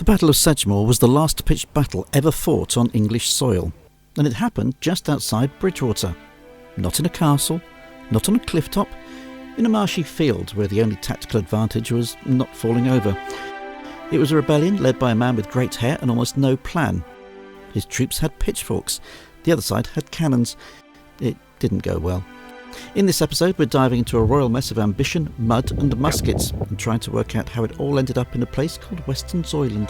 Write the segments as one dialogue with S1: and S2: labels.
S1: The Battle of Sedgemoor was the last pitched battle ever fought on English soil, and it happened just outside Bridgwater. Not in a castle, not on a cliff top, in a marshy field where the only tactical advantage was not falling over. It was a rebellion led by a man with great hair and almost no plan. His troops had pitchforks, the other side had cannons. It didn't go well. In this episode, we're diving into a royal mess of ambition, mud and muskets, and trying to work out how it all ended up in a place called Western Zoyland.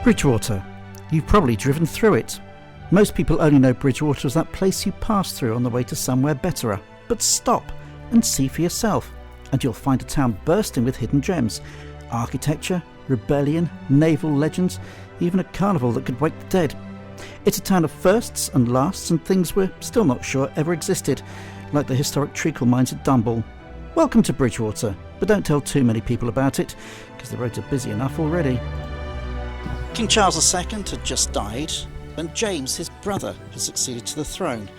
S1: Bridgwater. You've probably driven through it. Most people only know Bridgwater as that place you pass through on the way to somewhere betterer. But stop and see for yourself, and you'll find a town bursting with hidden gems. Architecture, rebellion, naval legends, even a carnival that could wake the dead. It's a town of firsts and lasts and things we're still not sure ever existed, like the historic treacle mines at Dumble. Welcome to Bridgwater, but don't tell too many people about it, because the roads are busy enough already. King Charles II had just died, and James, his brother, had succeeded to the throne.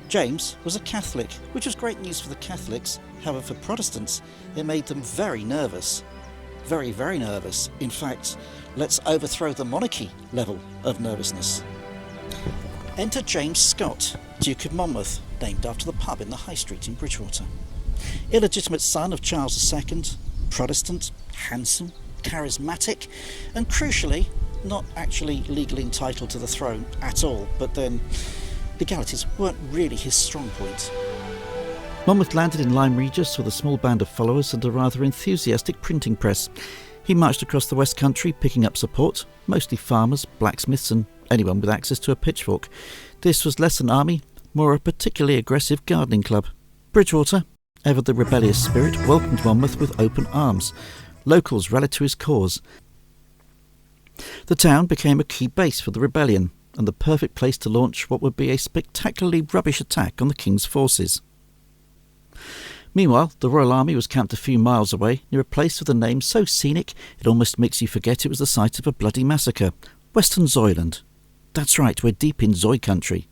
S1: James was a Catholic, which was great news for the Catholics. However, for Protestants, it made them very nervous. Very, very nervous. In fact, let's overthrow the monarchy level of nervousness. Enter James Scott, Duke of Monmouth, named after the pub in the High Street in Bridgwater. Illegitimate son of Charles II, Protestant, handsome, charismatic, and crucially, not actually legally entitled to the throne at all, but then legalities weren't really his strong point. Monmouth landed in Lyme Regis with a small band of followers and a rather enthusiastic printing press. He marched across the West Country picking up support, mostly farmers, blacksmiths and anyone with access to a pitchfork. This was less an army, more a particularly aggressive gardening club. Bridgwater, ever the rebellious spirit, welcomed Monmouth with open arms. Locals rallied to his cause. The town became a key base for the rebellion, and the perfect place to launch what would be a spectacularly rubbish attack on the king's forces. Meanwhile, the Royal Army was camped a few miles away, near a place with a name so scenic it almost makes you forget it was the site of a bloody massacre. Western Zoyland. That's right, we're deep in Zoy country.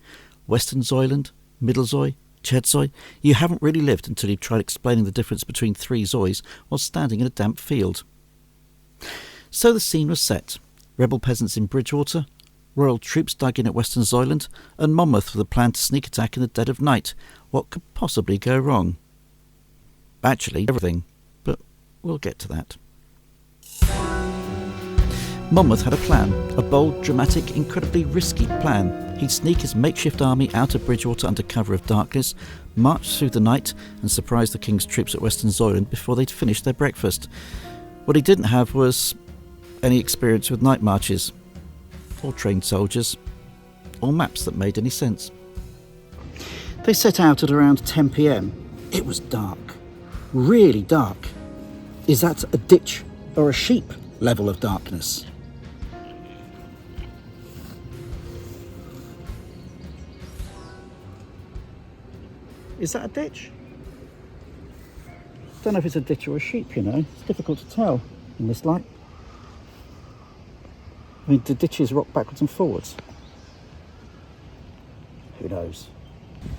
S1: Western Zoyland, Middle Zoy, Chedzoy. You haven't really lived until you've tried explaining the difference between three Zoys while standing in a damp field. So the scene was set. Rebel peasants in Bridgwater, royal troops dug in at Western Zoyland, and Monmouth with a plan to sneak attack in the dead of night. What could possibly go wrong? Actually, everything, but we'll get to that. Monmouth had a plan, a bold, dramatic, incredibly risky plan. He'd sneak his makeshift army out of Bridgwater under cover of darkness, march through the night and surprise the king's troops at Western Zoyland before they'd finished their breakfast. What he didn't have was any experience with night marches, or trained soldiers, or maps that made any sense. They set out at around 10 p.m. It was dark. Really dark. Is that a ditch or a sheep level of darkness? Is that a ditch? Don't know if it's a ditch or a sheep, you know. It's difficult to tell in this light. I mean, the ditches rock backwards and forwards. Who knows?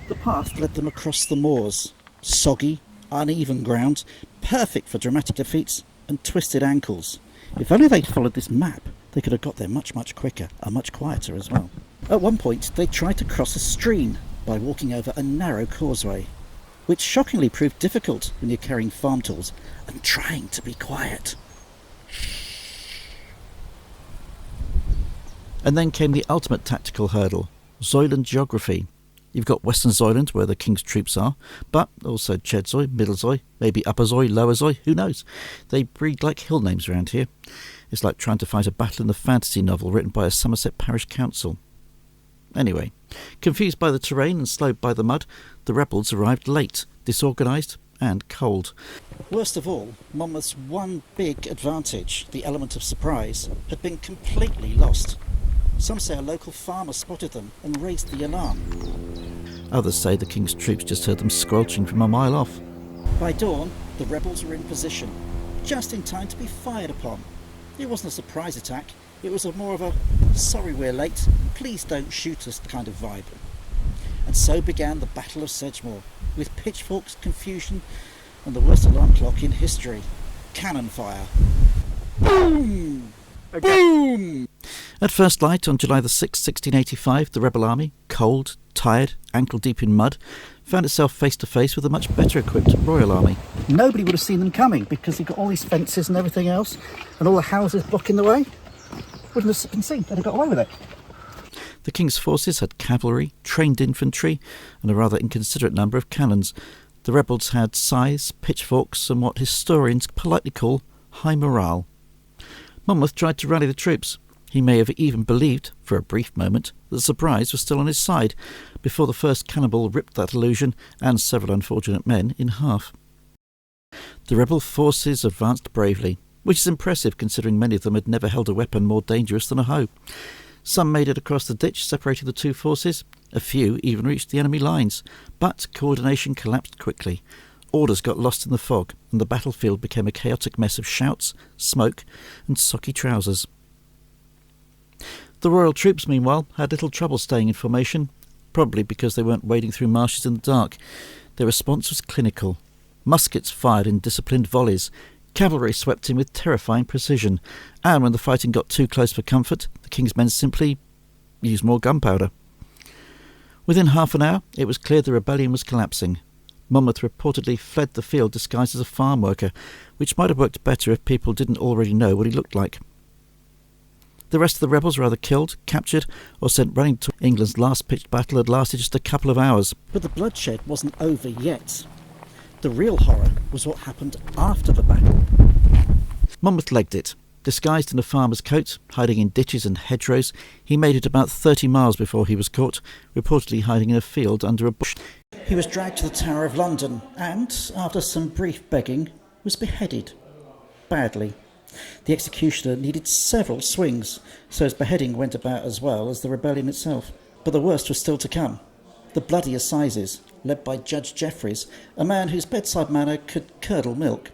S1: The path led them across the moors. Soggy, uneven ground, perfect for dramatic defeats and twisted ankles. If only they'd followed this map, they could have got there much, much quicker and much quieter as well. At one point, they tried to cross a stream by walking over a narrow causeway, which shockingly proved difficult when you're carrying farm tools and trying to be quiet. And then came the ultimate tactical hurdle, Zoyland geography. You've got Western Zoyland, where the king's troops are, but also Chedzoy, Middle Zoy, maybe Upper Zoy, Lower Zoy, who knows? They breed like hill names around here. It's like trying to fight a battle in a fantasy novel written by a Somerset parish council. Anyway, confused by the terrain and slowed by the mud, the rebels arrived late, disorganised and cold. Worst of all, Monmouth's one big advantage, the element of surprise, had been completely lost. Some say a local farmer spotted them and raised the alarm. Others say the king's troops just heard them squelching from a mile off. By dawn, the rebels were in position, just in time to be fired upon. It wasn't a surprise attack, it was more of a sorry we're late, please don't shoot us kind of vibe. And so began the Battle of Sedgemoor, with pitchforks, confusion and the worst alarm clock in history. cannon fire. Boom! Boom! At first light on July the 6th, 1685, the rebel army, cold, tired, ankle-deep in mud, found itself face to face with a much better equipped royal army. Nobody would have seen them coming because you've got all these fences and everything else, and all the houses blocking the way. Wouldn't have been seen. They'd have got away with it. The king's forces had cavalry, trained infantry, and a rather inconsiderate number of cannons. The rebels had scythes, pitchforks, and what historians politely call high morale. Monmouth tried to rally the troops. He may have even believed, for a brief moment, that the surprise was still on his side, before the first cannonball ripped that illusion and several unfortunate men in half. The rebel forces advanced bravely, which is impressive considering many of them had never held a weapon more dangerous than a hoe. Some made it across the ditch separating the two forces. A few even reached the enemy lines, but coordination collapsed quickly. Orders got lost in the fog, and the battlefield became a chaotic mess of shouts, smoke, and socky trousers. The royal troops, meanwhile, had little trouble staying in formation, probably because they weren't wading through marshes in the dark. Their response was clinical. Muskets fired in disciplined volleys. Cavalry swept in with terrifying precision, and when the fighting got too close for comfort, the king's men simply used more gunpowder. Within half an hour, it was clear the rebellion was collapsing. Monmouth reportedly fled the field disguised as a farm worker, which might have worked better if people didn't already know what he looked like. The rest of the rebels were either killed, captured, or sent running to England's last pitched battle had lasted just a couple of hours. But the bloodshed wasn't over yet. The real horror was what happened after the battle. Monmouth legged it. Disguised in a farmer's coat, hiding in ditches and hedgerows, he made it about 30 miles before he was caught, reportedly hiding in a field under a bush. He was dragged to the Tower of London and, after some brief begging, was beheaded. Badly. The executioner needed several swings, so his beheading went about as well as the rebellion itself. But the worst was still to come. The Bloody Assizes, led by Judge Jeffreys, a man whose bedside manner could curdle milk.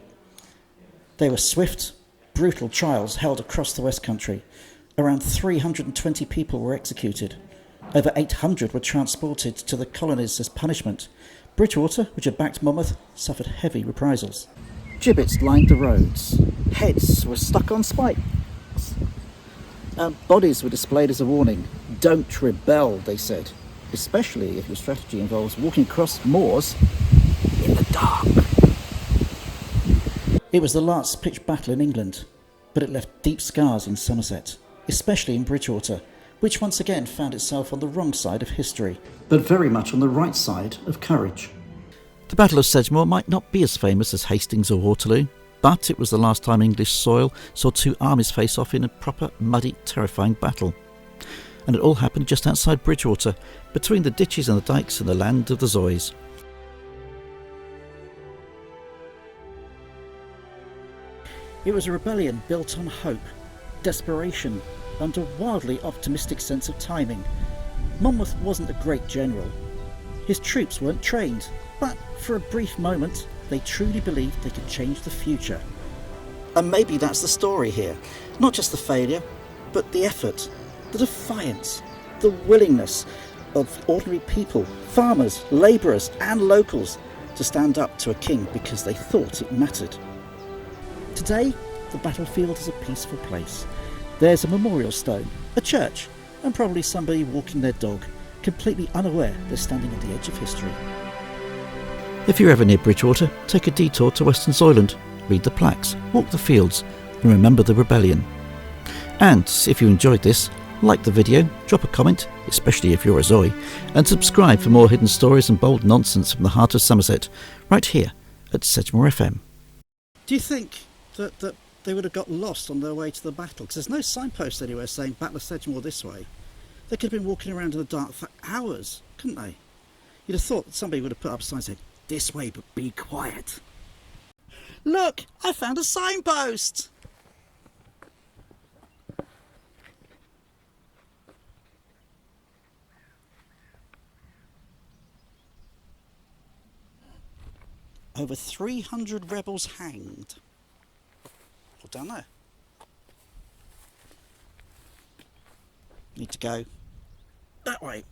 S1: They were swift, brutal trials held across the West Country. Around 320 people were executed. Over 800 were transported to the colonies as punishment. Bridgwater, which had backed Monmouth, suffered heavy reprisals. Gibbets lined the roads. Heads were stuck on spikes. Bodies were displayed as a warning. Don't rebel, they said, especially if your strategy involves walking across moors in the dark. It was the last pitched battle in England, but it left deep scars in Somerset, especially in Bridgwater, which once again found itself on the wrong side of history, but very much on the right side of courage. The Battle of Sedgemoor might not be as famous as Hastings or Waterloo, but it was the last time English soil saw two armies face off in a proper, muddy, terrifying battle. And it all happened just outside Bridgwater, between the ditches and the dykes and the land of the Zoys. It was a rebellion built on hope, desperation, and a wildly optimistic sense of timing. Monmouth wasn't a great general. His troops weren't trained, but for a brief moment, they truly believed they could change the future. And maybe that's the story here. Not just the failure, but the effort, the defiance, the willingness of ordinary people, farmers, labourers and locals to stand up to a king because they thought it mattered. Today, the battlefield is a peaceful place. There's a memorial stone, a church, and probably somebody walking their dog, completely unaware they're standing on the edge of history. If you're ever near Bridgwater, take a detour to Western Zoyland, read the plaques, walk the fields, and remember the rebellion. And if you enjoyed this, like the video, drop a comment, especially if you're a Zoy, and subscribe for more hidden stories and bold nonsense from the heart of Somerset, right here at Sedgemoor FM. Do you think that they would have got lost on their way to the battle? Because there's no signpost anywhere saying Battle of Sedgemoor this way. They could have been walking around in the dark for hours, couldn't they? You'd have thought that somebody would have put up a sign saying, "This way, but be quiet." Look, I found a signpost! Over 300 rebels hanged. Well, down there. Need to go that way.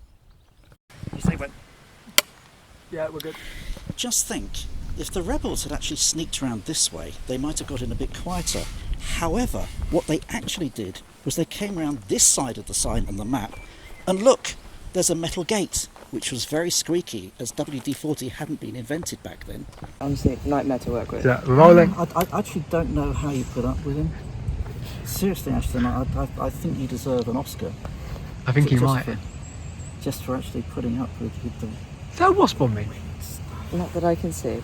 S1: You say when?
S2: Yeah, we're good.
S1: Just think, If the rebels had actually sneaked around this way, they might have got in a bit quieter. However, what they actually did was they came around this side of the sign on the map, and look, there's a metal gate, which was very squeaky, as WD-40 hadn't been invented back then.
S2: Honestly, nightmare to work with.
S3: Yeah, rolling.
S1: I actually don't know how you put up with him. Seriously, Ashton, I think you deserve an Oscar.
S3: I think you might.
S1: Just for actually putting up with the...
S3: Is that a wasp on me?
S2: Not that I can see.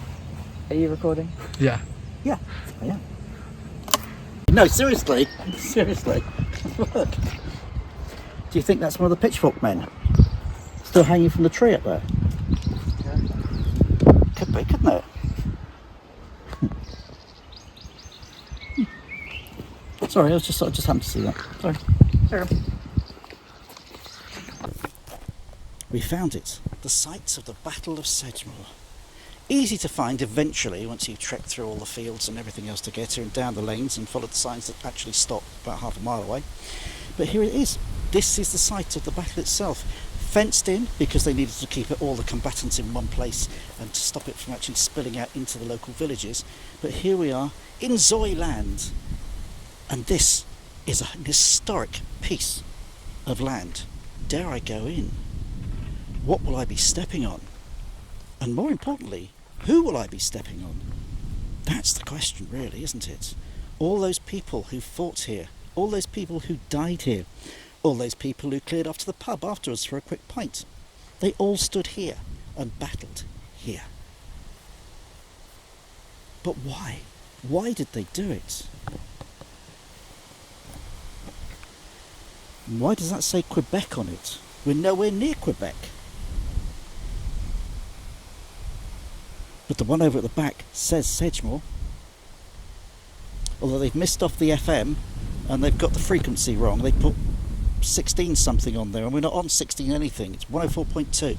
S2: Are you recording?
S3: Yeah.
S1: Yeah, I am. No, seriously. Seriously. Look. Do you think that's one of the pitchfork men? Still hanging from the tree up there?
S2: Yeah.
S1: Could be, couldn't it? Sorry, I just happened to see that. Sorry. There we go. We found it. The site of the Battle of Sedgemoor. Easy to find eventually once you've trekked through all the fields and everything else to get here and down the lanes and followed the signs that actually stop about half a mile away. But here it is. This is the site of the battle itself. Fenced in because they needed to keep all the combatants in one place and to stop it from actually spilling out into the local villages. But here we are in Zoyland. And this is an historic piece of land. Dare I go in? What will I be stepping on? And more importantly, who will I be stepping on? That's the question really, isn't it? All those people who fought here, all those people who died here, all those people who cleared off to the pub afterwards for a quick pint. They all stood here and battled here. But why? Why did they do it? Why does that say Quebec on it? We're nowhere near Quebec. But the one over at the back says Sedgemoor. Although they've missed off the FM and they've got the frequency wrong. They put 16 something on there and we're not on 16 anything. It's 104.2.